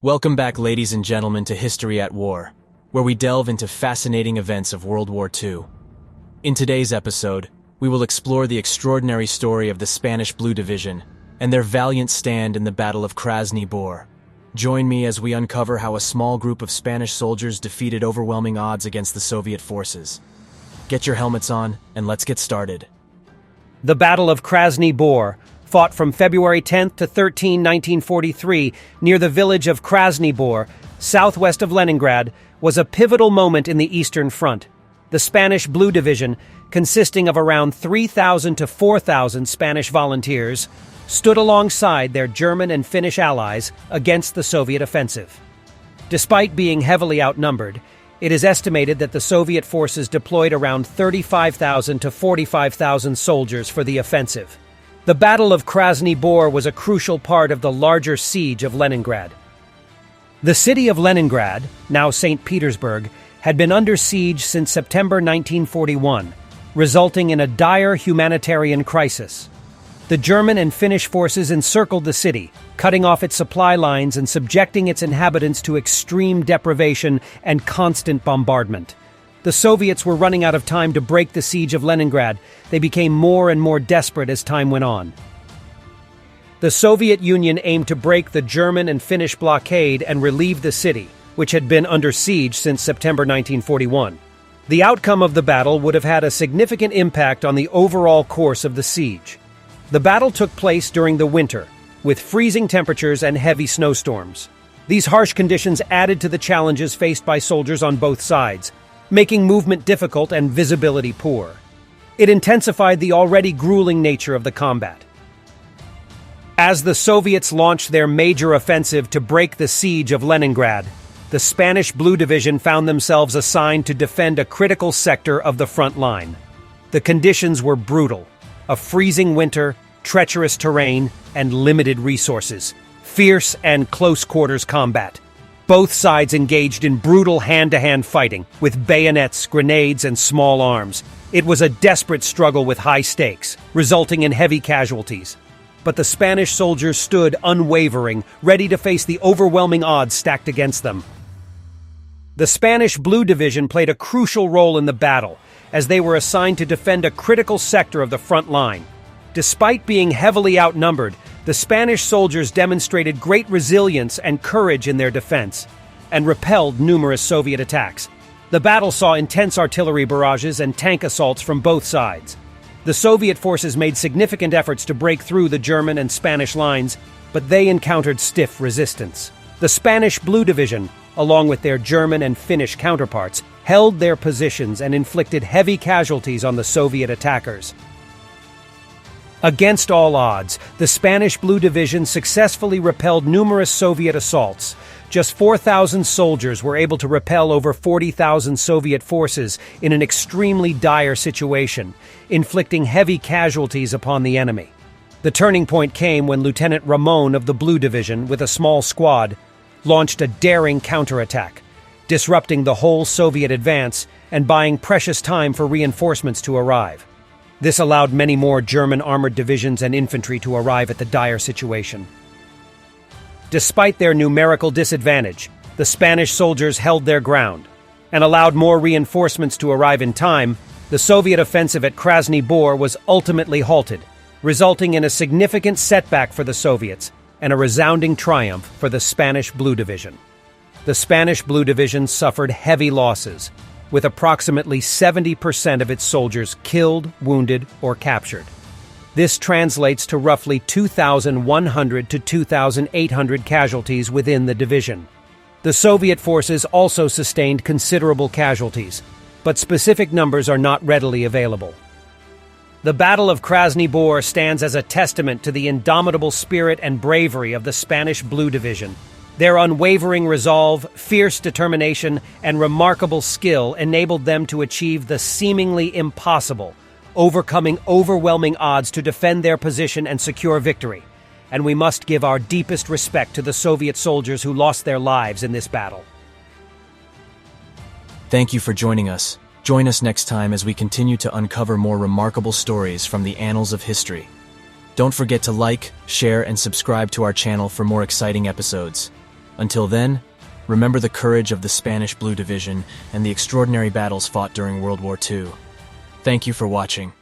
Welcome back, ladies and gentlemen, to History at War, where we delve into fascinating events of World War II. In today's episode, we will explore the extraordinary story of the Spanish Blue Division and their valiant stand in the Battle of Krasny Bor. Join me as we uncover how a small group of Spanish soldiers defeated overwhelming odds against the Soviet forces. Get your helmets on, and let's get started. The Battle of Krasny Bor, fought from February 10 to 13, 1943, near the village of Krasny Bor, southwest of Leningrad, was a pivotal moment in the Eastern Front. The Spanish Blue Division, consisting of around 3,000 to 4,000 Spanish volunteers, stood alongside their German and Finnish allies against the Soviet offensive. Despite being heavily outnumbered, it is estimated that the Soviet forces deployed around 35,000 to 45,000 soldiers for the offensive. The Battle of Krasny Bor was a crucial part of the larger siege of Leningrad. The city of Leningrad, now St. Petersburg, had been under siege since September 1941, resulting in a dire humanitarian crisis. The German and Finnish forces encircled the city, cutting off its supply lines and subjecting its inhabitants to extreme deprivation and constant bombardment. The Soviets were running out of time to break the siege of Leningrad. They became more and more desperate as time went on. The Soviet Union aimed to break the German and Finnish blockade and relieve the city, which had been under siege since September 1941. The outcome of the battle would have had a significant impact on the overall course of the siege. The battle took place during the winter, with freezing temperatures and heavy snowstorms. These harsh conditions added to the challenges faced by soldiers on both sides, making movement difficult and visibility poor. It intensified the already grueling nature of the combat. As the Soviets launched their major offensive to break the siege of Leningrad, the Spanish Blue Division found themselves assigned to defend a critical sector of the front line. The conditions were brutal: a freezing winter, treacherous terrain, and limited resources. Fierce and close-quarters combat. Both sides engaged in brutal hand-to-hand fighting, with bayonets, grenades, and small arms. It was a desperate struggle with high stakes, resulting in heavy casualties. But the Spanish soldiers stood unwavering, ready to face the overwhelming odds stacked against them. The Spanish Blue Division played a crucial role in the battle, as they were assigned to defend a critical sector of the front line. Despite being heavily outnumbered, the Spanish soldiers demonstrated great resilience and courage in their defense, and repelled numerous Soviet attacks. The battle saw intense artillery barrages and tank assaults from both sides. The Soviet forces made significant efforts to break through the German and Spanish lines, but they encountered stiff resistance. The Spanish Blue Division, along with their German and Finnish counterparts, held their positions and inflicted heavy casualties on the Soviet attackers. Against all odds, the Spanish Blue Division successfully repelled numerous Soviet assaults. Just 4,000 soldiers were able to repel over 40,000 Soviet forces in an extremely dire situation, inflicting heavy casualties upon the enemy. The turning point came when Lieutenant Ramon of the Blue Division, with a small squad, launched a daring counterattack, disrupting the whole Soviet advance and buying precious time for reinforcements to arrive. This allowed many more German armored divisions and infantry to arrive at the dire situation. Despite their numerical disadvantage, the Spanish soldiers held their ground and allowed more reinforcements to arrive in time. The Soviet offensive at Krasny Bor was ultimately halted, resulting in a significant setback for the Soviets and a resounding triumph for the Spanish Blue Division. The Spanish Blue Division suffered heavy losses, with approximately 70% of its soldiers killed, wounded, or captured. This translates to roughly 2,100 to 2,800 casualties within the division. The Soviet forces also sustained considerable casualties, but specific numbers are not readily available. The Battle of Krasny Bor stands as a testament to the indomitable spirit and bravery of the Spanish Blue Division. Their unwavering resolve, fierce determination, and remarkable skill enabled them to achieve the seemingly impossible, overcoming overwhelming odds to defend their position and secure victory. And we must give our deepest respect to the Soviet soldiers who lost their lives in this battle. Thank you for joining us. Join us next time as we continue to uncover more remarkable stories from the annals of history. Don't forget to like, share, and subscribe to our channel for more exciting episodes. Until then, remember the courage of the Spanish Blue Division and the extraordinary battles fought during World War II. Thank you for watching.